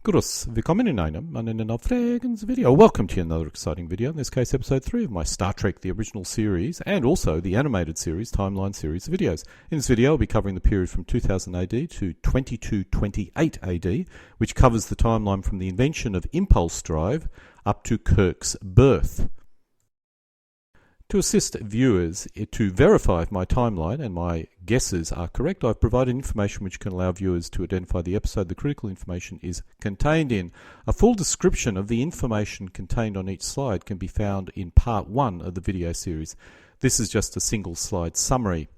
Grüß, willkommen in einem Aufregens video. Welcome to another exciting video, in this case episode 3 of my Star Trek The Original Series and also the animated series, timeline series of videos. In this video I'll be covering the period from 2000 AD to 2228 AD, which covers the timeline from the invention of impulse drive up to Kirk's birth. To assist viewers to verify if my timeline and my guesses are correct, I've provided information which can allow viewers to identify the episode the critical information is contained in. A full description of the information contained on each slide can be found in part 1 of the video series. This is just a single slide summary.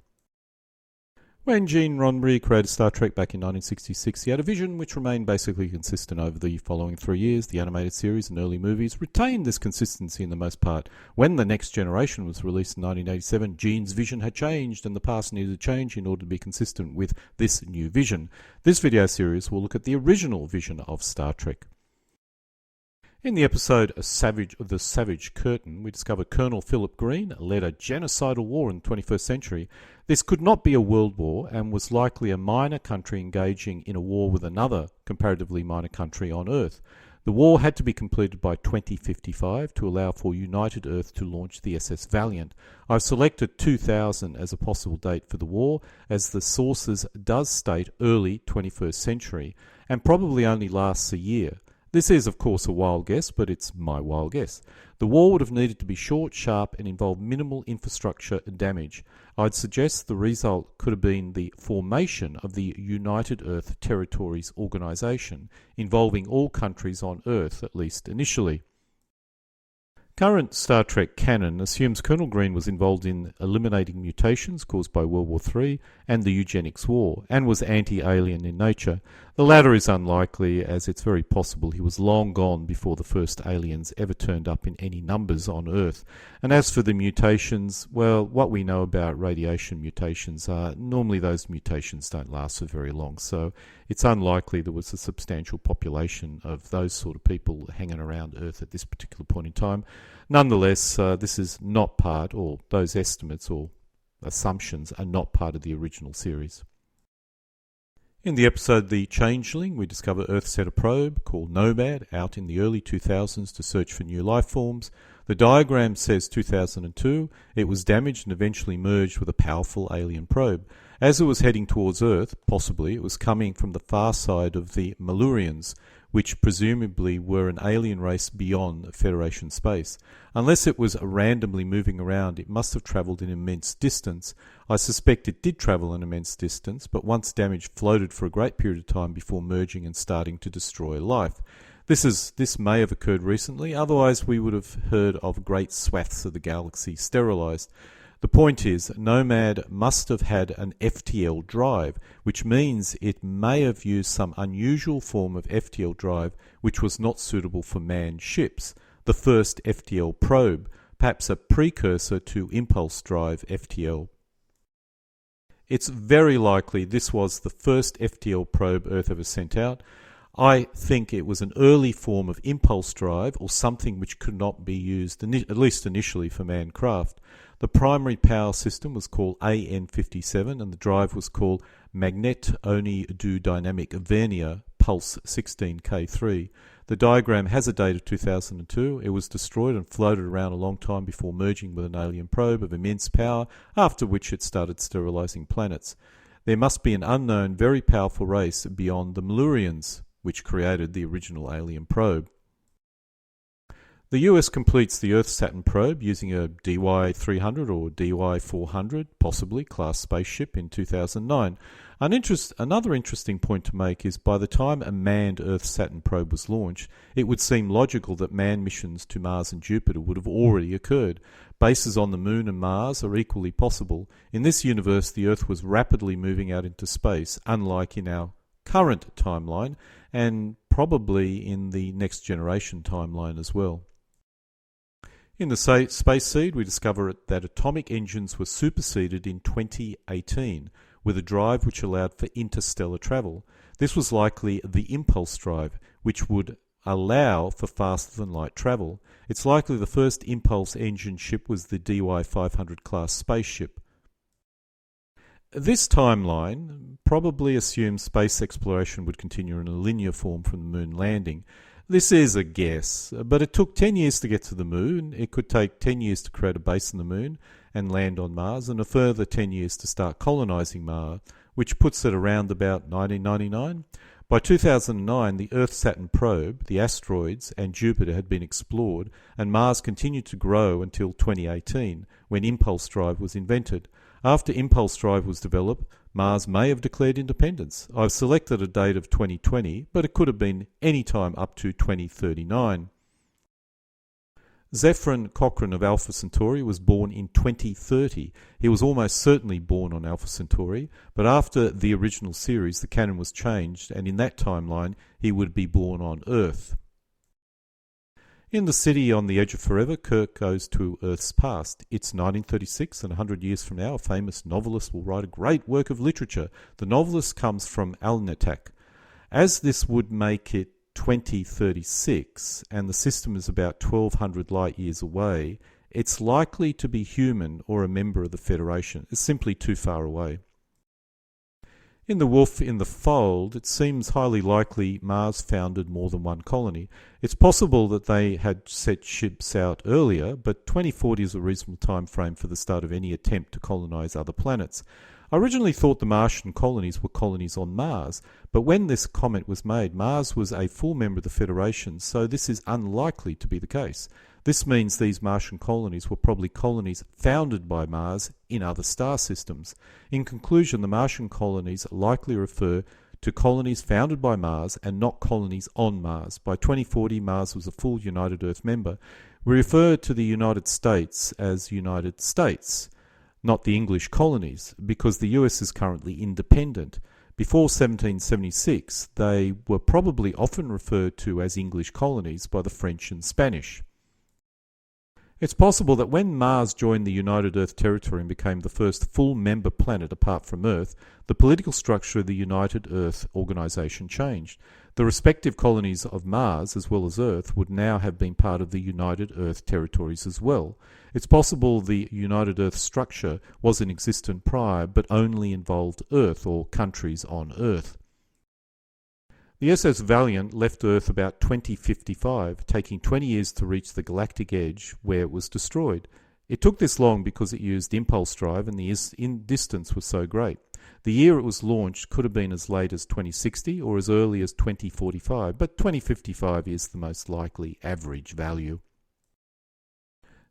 When Gene Roddenberry created Star Trek back in 1966, he had a vision which remained basically consistent over the following 3 years. The animated series and early movies retained this consistency in the most part. When The Next Generation was released in 1987, Gene's vision had changed and the past needed to change in order to be consistent with this new vision. This video series will look at the original vision of Star Trek. In the episode The Savage Curtain, we discover Colonel Philip Green led a genocidal war in the 21st century. This could not be a world war and was likely a minor country engaging in a war with another comparatively minor country on Earth. The war had to be completed by 2055 to allow for United Earth to launch the SS Valiant. I've selected 2000 as a possible date for the war, as the sources does state early 21st century and probably only lasts a year. This is, of course, a wild guess, but it's my wild guess. The war would have needed to be short, sharp, and involve minimal infrastructure damage. I'd suggest the result could have been the formation of the United Earth Territories Organization, involving all countries on Earth, at least initially. Current Star Trek canon assumes Colonel Green was involved in eliminating mutations caused by World War III and the Eugenics War, and was anti-alien in nature. The latter is unlikely, as it's very possible he was long gone before the first aliens ever turned up in any numbers on Earth. And as for the mutations, well, what we know about radiation mutations are normally those mutations don't last for very long, so it's unlikely there was a substantial population of those sort of people hanging around Earth at this particular point in time. Nonetheless, this is not part, or those estimates or assumptions are not part of the original series. In the episode The Changeling, we discover Earth sent a probe called Nomad out in the early 2000s to search for new life forms. The diagram says 2002. It was damaged and eventually merged with a powerful alien probe. As it was heading towards Earth, possibly it was coming from the far side of the Malurians, which presumably were an alien race beyond Federation space. Unless it was randomly moving around, it must have travelled an immense distance. I suspect it did travel an immense distance, but once damaged, floated for a great period of time before merging and starting to destroy life. This may have occurred recently, otherwise we would have heard of great swaths of the galaxy sterilized. The point is, Nomad must have had an FTL drive, which means it may have used some unusual form of FTL drive which was not suitable for manned ships. The first FTL probe, perhaps a precursor to impulse drive FTL. It's very likely this was the first FTL probe Earth ever sent out. I think it was an early form of impulse drive or something which could not be used, at least initially, for manned craft. The primary power system was called AN57 and the drive was called Magnet Oni du Dynamic Vernier Pulse 16K3. The diagram has a date of 2002. It was destroyed and floated around a long time before merging with an alien probe of immense power, after which it started sterilizing planets. There must be an unknown, very powerful race beyond the Malurians, which created the original alien probe. The US completes the Earth-Saturn probe using a DY-300 or DY-400, possibly, class spaceship in 2009. Another interesting point to make is by the time a manned Earth-Saturn probe was launched, it would seem logical that manned missions to Mars and Jupiter would have already occurred. Bases on the Moon and Mars are equally possible. In this universe, the Earth was rapidly moving out into space, unlike in our current timeline, and probably in the Next Generation timeline as well. In the Space Seed, we discover that atomic engines were superseded in 2018 with a drive which allowed for interstellar travel. This was likely the impulse drive, which would allow for faster-than-light travel. It's likely the first impulse engine ship was the DY-500 class spaceship. This timeline probably assumes space exploration would continue in a linear form from the moon landing. This is a guess, but it took 10 years to get to the moon. It could take 10 years to create a base on the moon and land on Mars, and a further 10 years to start colonizing Mars, which puts it around about 1999. By 2009, the Earth-Saturn probe, the asteroids, and Jupiter had been explored, and Mars continued to grow until 2018, when impulse drive was invented. After impulse drive was developed, Mars may have declared independence. I've selected a date of 2020, but it could have been any time up to 2039. Zefran Cochrane of Alpha Centauri was born in 2030. He was almost certainly born on Alpha Centauri, but after the original series, the canon was changed, and in that timeline, he would be born on Earth. In The City on the Edge of Forever, Kirk goes to Earth's past. It's 1936, and 100 years from now, a famous novelist will write a great work of literature. The novelist comes from Alnitak. As this would make it 2036, and the system is about 1200 light years away, it's likely to be human or a member of the Federation. It's simply too far away. In The Wolf in the Fold, it seems highly likely Mars founded more than one colony. It's possible that they had set ships out earlier, but 2040 is a reasonable time frame for the start of any attempt to colonize other planets. I originally thought the Martian colonies were colonies on Mars, but when this comment was made, Mars was a full member of the Federation, so this is unlikely to be the case. This means these Martian colonies were probably colonies founded by Mars in other star systems. In conclusion, the Martian colonies likely refer to colonies founded by Mars and not colonies on Mars. By 2040, Mars was a full United Earth member. We refer to the United States as United States, not the English colonies, because the US is currently independent. Before 1776, they were probably often referred to as English colonies by the French and Spanish. It's possible that when Mars joined the United Earth territory and became the first full member planet apart from Earth, the political structure of the United Earth organization changed. The respective colonies of Mars, as well as Earth, would now have been part of the United Earth territories as well. It's possible the United Earth structure was in existence prior, but only involved Earth or countries on Earth. The SS Valiant left Earth about 2055, taking 20 years to reach the galactic edge where it was destroyed. It took this long because it used impulse drive and the distance was so great. The year it was launched could have been as late as 2060 or as early as 2045, but 2055 is the most likely average value.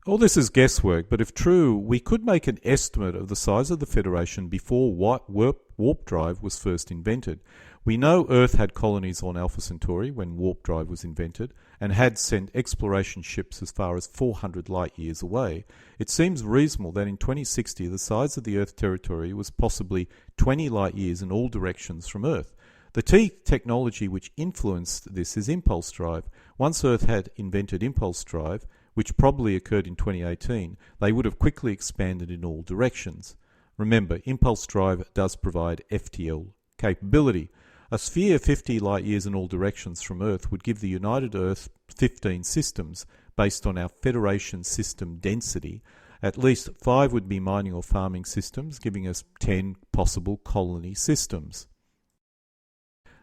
All this is guesswork, but if true, we could make an estimate of the size of the Federation before warp drive was first invented. We know Earth had colonies on Alpha Centauri when warp drive was invented, and had sent exploration ships as far as 400 light years away. It seems reasonable that in 2060 the size of the Earth territory was possibly 20 light years in all directions from Earth. The technology which influenced this is impulse drive. Once Earth had invented impulse drive, which probably occurred in 2018, they would have quickly expanded in all directions. Remember, impulse drive does provide FTL capability. A sphere 50 light years in all directions from Earth would give the United Earth 15 systems based on our Federation system density. At least 5 would be mining or farming systems, giving us 10 possible colony systems.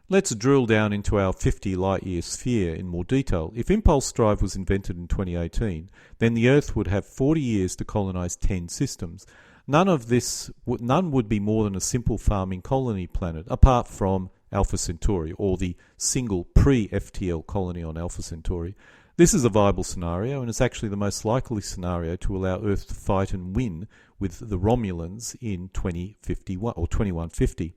Let's drill down into our 50 light year sphere in more detail. If impulse drive was invented in 2018, then the Earth would have 40 years to colonize 10 systems. None would be more than a simple farming colony planet, apart from Alpha Centauri, or the single pre-FTL colony on Alpha Centauri. This is a viable scenario, and it's actually the most likely scenario to allow Earth to fight and win with the Romulans in 2051 or 2150.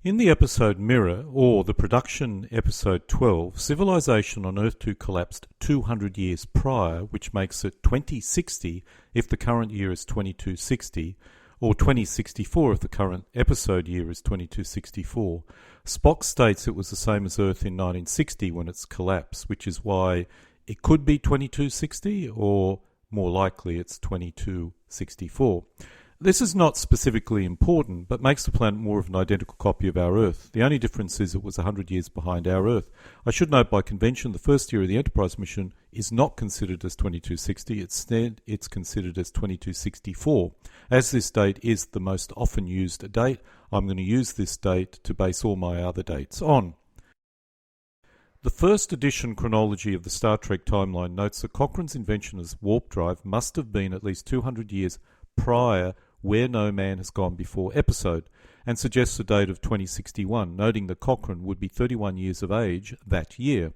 In the episode Mirror, or the production episode 12, civilization on Earth 2 collapsed 200 years prior, which makes it 2060 if the current year is 2260, or 2064 if the current episode year is 2264. Spock states it was the same as Earth in 1960 when it's collapsed, which is why it could be 2260, or more likely it's 2264. This is not specifically important, but makes the planet more of an identical copy of our Earth. The only difference is it was 100 years behind our Earth. I should note by convention the first year of the Enterprise mission is not considered as 2260, instead it's considered as 2264. As this date is the most often used date, I'm going to use this date to base all my other dates on. The first edition chronology of the Star Trek timeline notes that Cochrane's invention of warp drive must have been at least 200 years prior Where No Man Has Gone Before episode, and suggests a date of 2061, noting that Cochrane would be 31 years of age that year.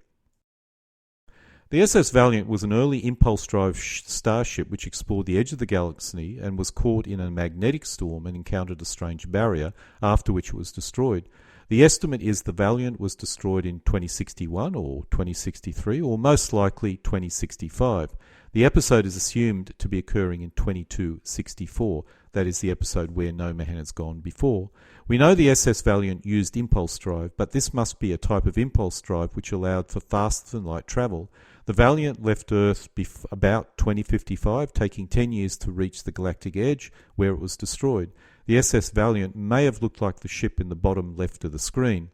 The SS Valiant was an early impulse drive starship which explored the edge of the galaxy and was caught in a magnetic storm and encountered a strange barrier, after which it was destroyed. The estimate is the Valiant was destroyed in 2061 or 2063, or most likely 2065. The episode is assumed to be occurring in 2264, that is the episode Where No Man Has Gone Before. We know the SS Valiant used impulse drive, but this must be a type of impulse drive which allowed for faster-than-light travel. The Valiant left Earth about 2055, taking 10 years to reach the galactic edge, where it was destroyed. The SS Valiant may have looked like the ship in the bottom left of the screen.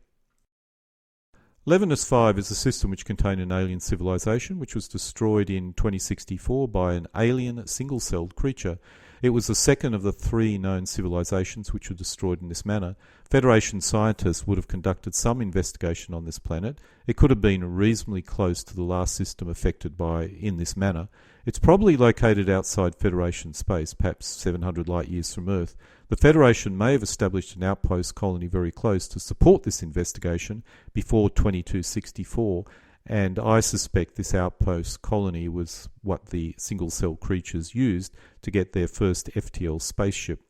Levinas 5 is a system which contained an alien civilization which was destroyed in 2064 by an alien single-celled creature. It was the second of the 3 known civilizations which were destroyed in this manner. Federation scientists would have conducted some investigation on this planet. It could have been reasonably close to the last system affected in this manner. It's probably located outside Federation space, perhaps 700 light-years from Earth. The Federation may have established an outpost colony very close to support this investigation before 2264, and I suspect this outpost colony was what the single-cell creatures used to get their first FTL spaceship.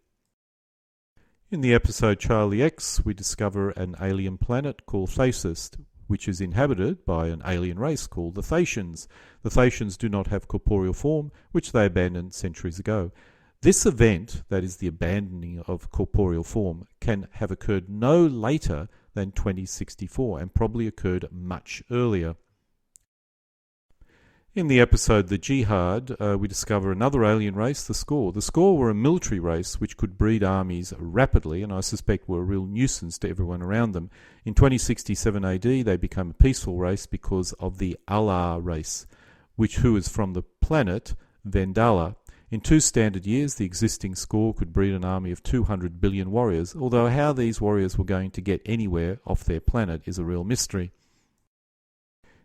In the episode Charlie X, we discover an alien planet called Thasus, which is inhabited by an alien race called the Thasians. The Thasians do not have corporeal form, which they abandoned centuries ago. This event, that is the abandoning of corporeal form, can have occurred no later than 2064 and probably occurred much earlier. In the episode The Jihad, we discover another alien race, the Score. The Score were a military race which could breed armies rapidly, and I suspect were a real nuisance to everyone around them. In 2067 AD, they became a peaceful race because of the Allah race, who is from the planet Vendala. In 2 standard years, the existing Score could breed an army of 200 billion warriors, although how these warriors were going to get anywhere off their planet is a real mystery.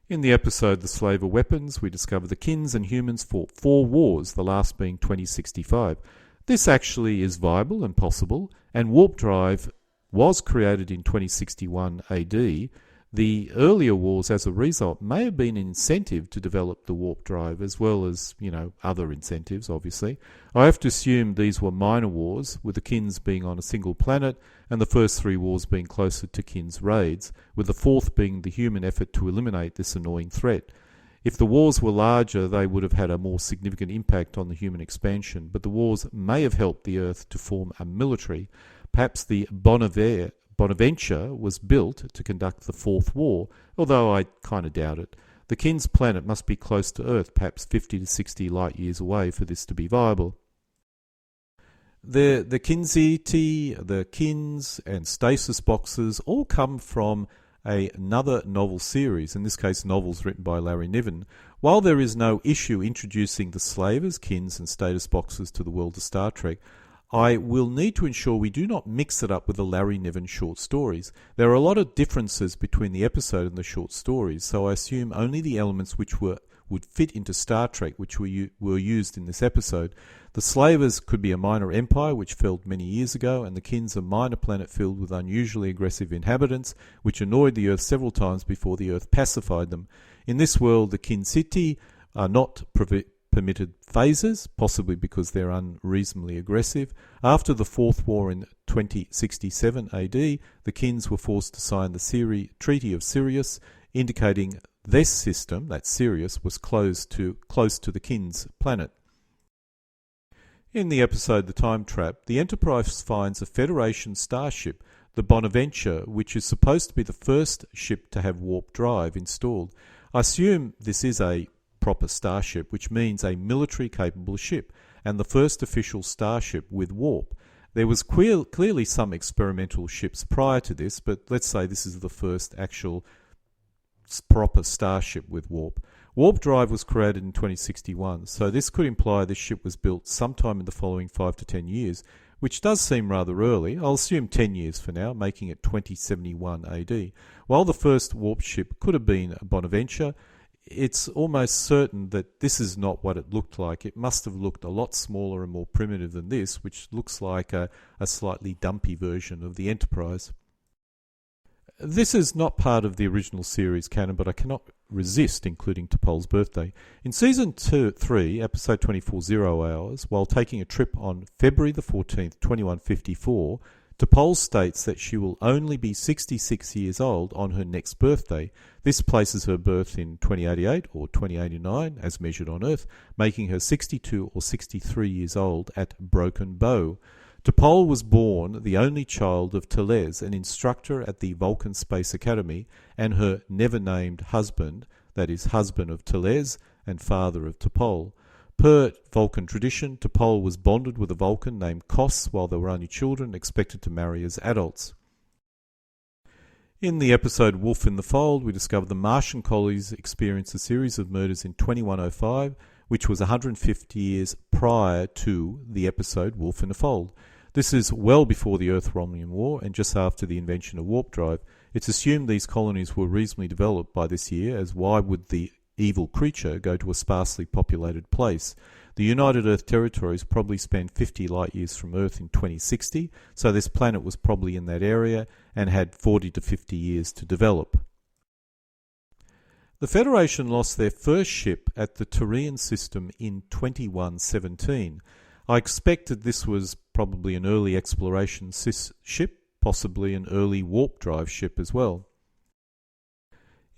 In the episode The Slaver Weapons, we discover the Kins and humans fought 4 wars, the last being 2065. This actually is viable and possible, and warp drive was created in 2061 AD. The earlier wars, as a result, may have been an incentive to develop the warp drive, as well as, other incentives, obviously. I have to assume these were minor wars, with the Kins being on a single planet, and the first 3 wars being closer to Kins raids, with the 4th being the human effort to eliminate this annoying threat. If the wars were larger, they would have had a more significant impact on the human expansion, but the wars may have helped the Earth to form a military. Perhaps the Bonaventure was built to conduct the 4th war, although I kind of doubt it. The Kins planet must be close to Earth, perhaps 50 to 60 light years away for this to be viable. The Kinsiti, the Kins, and stasis boxes all come from another novel series, in this case novels written by Larry Niven. While there is no issue introducing the slavers, Kins, and status boxes to the world of Star Trek, I will need to ensure we do not mix it up with the Larry Niven short stories. There are a lot of differences between the episode and the short stories, so I assume only the elements which would fit into Star Trek which were used in this episode. The Slavers could be a minor empire which fell many years ago, and the Kins a minor planet filled with unusually aggressive inhabitants which annoyed the Earth several times before the Earth pacified them. In this world, the Kinsiti are not permitted phases, possibly because they're unreasonably aggressive. After the 4th war in 2067 AD, the Kins were forced to sign the Treaty of Sirius, indicating this system, that Sirius, was close to the Kins planet. In the episode The Time Trap, the Enterprise finds a Federation starship, the Bonaventure, which is supposed to be the first ship to have warp drive installed. I assume this is a proper starship, which means a military-capable ship. and the first official starship with warp. There was clearly some experimental ships prior to this, but let's say this is the first actual proper starship with warp. Warp drive was created in 2061, so this could imply this ship was built sometime in the following 5 to 10 years, which does seem rather early. I'll assume 10 years for now, making it 2071 AD. While the first warp ship could have been a Bonaventure, it's almost certain that this is not what it looked like. It must have looked a lot smaller and more primitive than this, which looks like a slightly dumpy version of the Enterprise. This is not part of the original series canon, but I cannot resist including T'Pol's birthday. In Season 3, Episode 24, 0 Hours, while taking a trip on February the 14th, 2154, T'Pol states that she will only be 66 years old on her next birthday. This places her birth in 2088 or 2089, as measured on Earth, making her 62 or 63 years old at Broken Bow. T'Pol was born the only child of Teles, an instructor at the Vulcan Space Academy, and her never-named husband, that is, husband of Teles and father of T'Pol. Per Vulcan tradition, T'Pol was bonded with a Vulcan named Kos while they were only children, expected to marry as adults. In the episode Wolf in the Fold, we discover the Martian colonies experienced a series of murders in 2105, which was 150 years prior to the episode Wolf in the Fold. This is well before the Earth-Romulan War and just after the invention of warp drive. It's assumed these colonies were reasonably developed by this year, as why would the evil creature go to a sparsely populated place? The United Earth territories probably spanned 50 light years from Earth in 2060, so this planet was probably in that area and had 40 to 50 years to develop. The Federation lost their first ship at the Turian system in 2117. I expected this was probably an early exploration ship, possibly an early warp drive ship as well.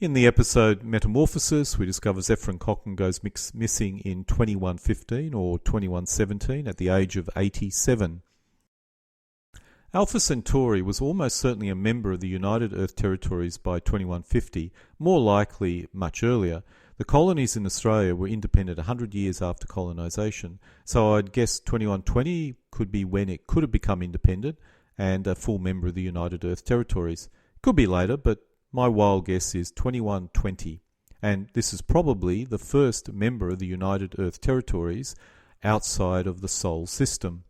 In the episode Metamorphosis, we discover Zephyr Cochrane goes missing in 2115 or 2117 at the age of 87. Alpha Centauri was almost certainly a member of the United Earth Territories by 2150, more likely much earlier. The colonies in Australia were independent 100 years after colonisation, so I'd guess 2120 could be when it could have become independent and a full member of the United Earth Territories. Could be later, but my wild guess is 2120, and this is probably the first member of the United Earth Territories outside of the Sol system.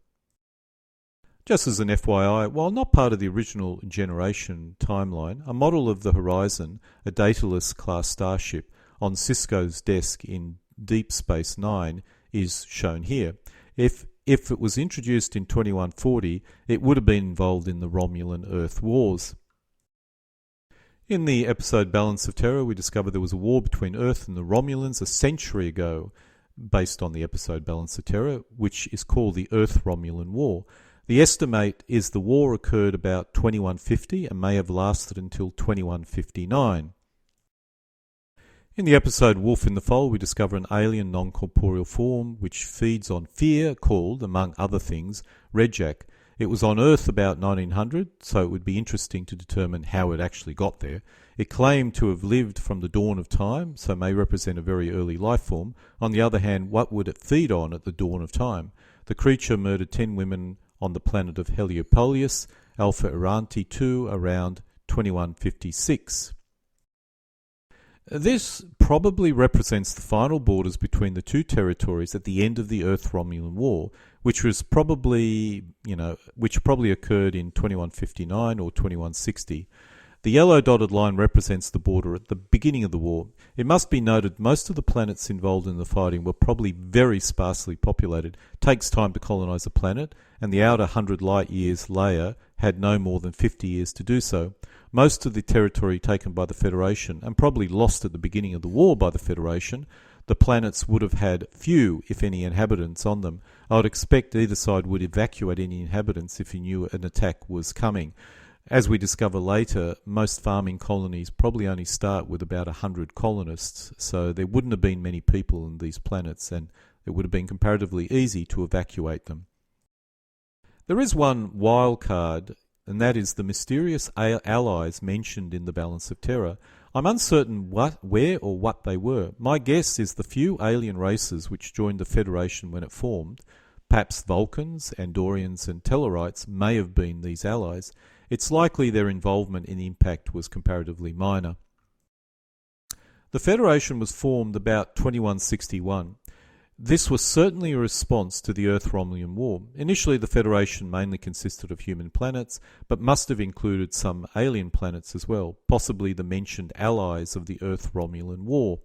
Just as an FYI, while not part of the original generation timeline, a model of the Horizon, a Daedalus class starship, on Cisco's desk in Deep Space Nine is shown here. If it was introduced in 2140, it would have been involved in the Romulan-Earth Wars. In the episode Balance of Terror, we discover there was a war between Earth and the Romulans a century ago, based on the episode Balance of Terror, which is called the Earth-Romulan War. The estimate is the war occurred about 2150 and may have lasted until 2159. In the episode Wolf in the Fold, we discover an alien non-corporeal form which feeds on fear called, among other things, Redjack. It was on Earth about 1900, so it would be interesting to determine how it actually got there. It claimed to have lived from the dawn of time, so may represent a very early life form. On the other hand, what would it feed on at the dawn of time? The creature murdered 10 women on the planet of Heliopolis, Alpha Iranti II, around 2156. This probably represents the final borders between the two territories at the end of the Earth-Romulan War, which probably occurred in 2159 or 2160. The yellow dotted line represents the border at the beginning of the war. It must be noted most of the planets involved in the fighting were probably very sparsely populated. It takes time to colonize a planet, and the outer 100 light years layer had no more than 50 years to do so. Most of the territory taken by the Federation, and probably lost at the beginning of the war by the Federation, the planets would have had few, if any, inhabitants on them. I would expect either side would evacuate any inhabitants if he knew an attack was coming. As we discover later, most farming colonies probably only start with about 100 colonists, so there wouldn't have been many people in these planets, and it would have been comparatively easy to evacuate them. There is one wild card, and that is the mysterious allies mentioned in the Balance of Terror. I'm uncertain where or what they were. My guess is the few alien races which joined the Federation when it formed, Perhaps Vulcans, Andorians and Tellarites may have been these allies. It's likely their involvement in the impact was comparatively minor. The Federation was formed about 2161. This was certainly a response to the Earth-Romulan War. Initially, the Federation mainly consisted of human planets, but must have included some alien planets as well, possibly the mentioned allies of the Earth-Romulan War.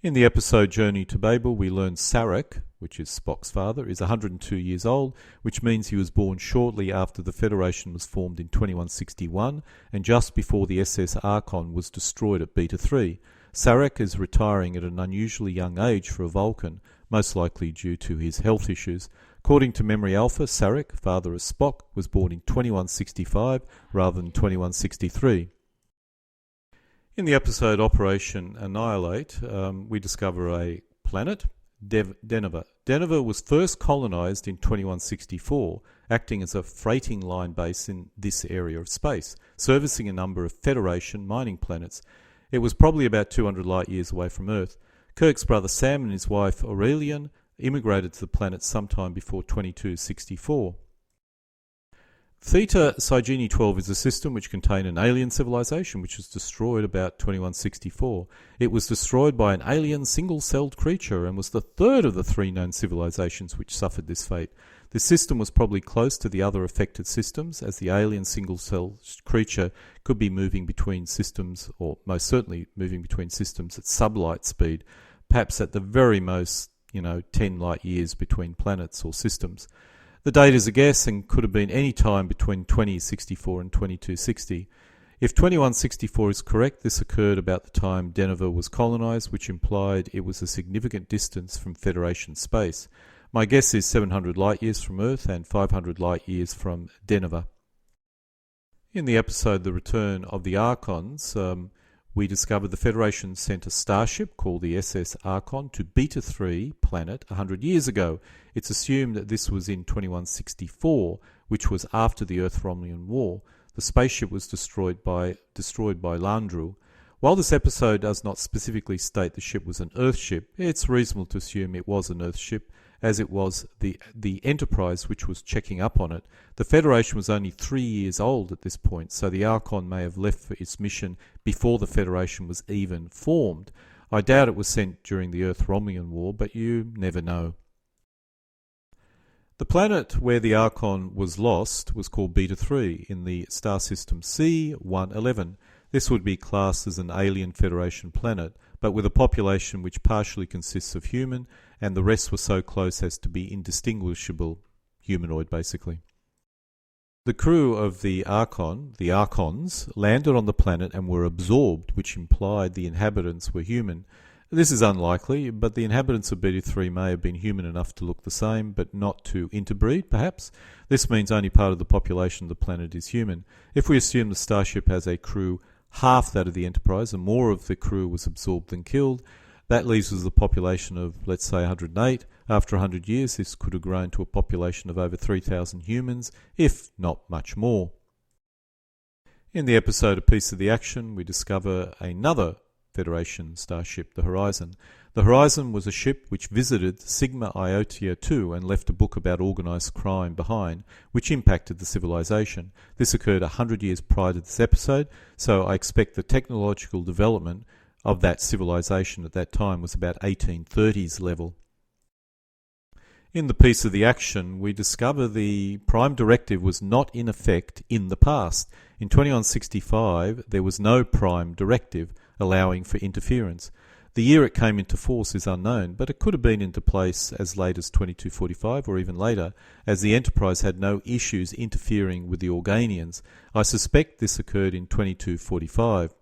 In the episode Journey to Babel, we learn Sarek, which is Spock's father, is 102 years old, which means he was born shortly after the Federation was formed in 2161 and just before the SS Archon was destroyed at Beta 3. Sarek is retiring at an unusually young age for a Vulcan, most likely due to his health issues. According to Memory Alpha, Sarek, father of Spock, was born in 2165 rather than 2163. In the episode Operation Annihilate, we discover a planet, Denver. Denver was first colonised in 2164, acting as a freighting line base in this area of space, servicing a number of Federation mining planets. It was probably about 200 light years away from Earth. Kirk's brother Sam and his wife Aurelian immigrated to the planet sometime before 2264. Theta Cygini 12 is a system which contained an alien civilization which was destroyed about 2164. It was destroyed by an alien single-celled creature and was the third of the three known civilizations which suffered this fate. This system was probably close to the other affected systems, as the alien single-celled creature could be moving between systems, or most certainly moving between systems at sublight speed, perhaps at the very most, 10 light years between planets or systems. The date is a guess and could have been any time between 2064 and 2260. If 2164 is correct, this occurred about the time Denver was colonized, which implied it was a significant distance from Federation space. My guess is 700 light years from Earth and 500 light years from Denver. In the episode The Return of the Archons, we discovered the Federation sent a starship called the SS Archon to Beta 3 planet 100 years ago. It's assumed that this was in 2164, which was after the Earth-Romulan War. The spaceship was destroyed by Landru. While this episode does not specifically state the ship was an Earth ship, it's reasonable to assume it was an Earth ship, as it was the Enterprise which was checking up on it. The Federation was only 3 years old at this point, so the Archon may have left for its mission before the Federation was even formed. I doubt it was sent during the Earth-Romulan War, but you never know. The planet where the Archon was lost was called Beta 3 in the star system C111. This would be classed as an alien Federation planet, but with a population which partially consists of human, and the rest were so close as to be indistinguishable, humanoid basically. The crew of the Archons, landed on the planet and were absorbed, which implied the inhabitants were human. This is unlikely, but the inhabitants of Beta 3 may have been human enough to look the same, but not to interbreed, perhaps. This means only part of the population of the planet is human. If we assume the starship has a crew half that of the Enterprise, and more of the crew was absorbed than killed, that leaves us a population of, let's say, 108. After 100 years, this could have grown to a population of over 3,000 humans, if not much more. In the episode A Piece of the Action, we discover another Federation starship, the Horizon. The Horizon was a ship which visited Sigma Iotia II and left a book about organised crime behind, which impacted the civilization. This occurred 100 years prior to this episode, so I expect the technological development of that civilization at that time was about 1830s level. In the Piece of the Action, we discover the Prime Directive was not in effect in the past. In 2165, there was no Prime Directive allowing for interference. The year it came into force is unknown, but it could have been into place as late as 2245 or even later, as the Enterprise had no issues interfering with the Organians. I suspect this occurred in 2245.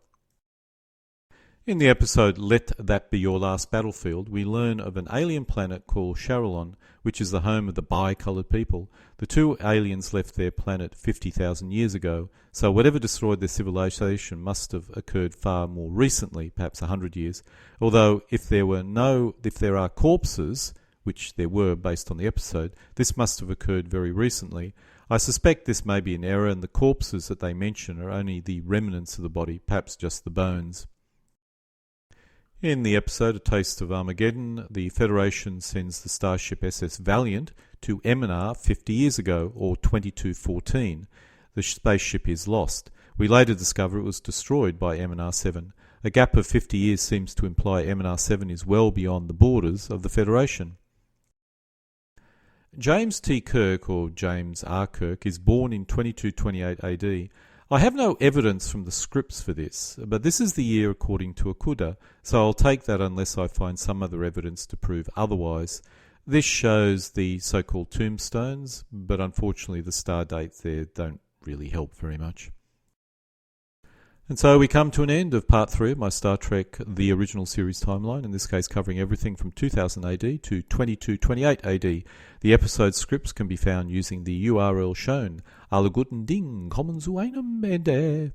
In the episode Let That Be Your Last Battlefield, we learn of an alien planet called Charillon, which is the home of the bi-coloured people. The two aliens left their planet 50,000 years ago, so whatever destroyed their civilization must have occurred far more recently, perhaps 100 years. Although if there are corpses, which there were based on the episode, this must have occurred very recently. I suspect this may be an error, and the corpses that they mention are only the remnants of the body, perhaps just the bones. In the episode A Taste of Armageddon, the Federation sends the starship SS Valiant to Eminar 50 years ago, or 2214. The spaceship is lost. We later discover it was destroyed by Eminar 7. A gap of 50 years seems to imply Eminar 7 is well beyond the borders of the Federation. James T. Kirk, or James R. Kirk, is born in 2228 AD. I have no evidence from the scripts for this, but this is the year according to Okuda, so I'll take that unless I find some other evidence to prove otherwise. This shows the so-called tombstones, but unfortunately the star dates there don't really help very much. And so we come to an end of part 3 of my Star Trek The Original Series timeline, in this case covering everything from 2000 AD to 2228 AD. The episode scripts can be found using the URL shown. Alle guten Ding kommen zu einem Ende.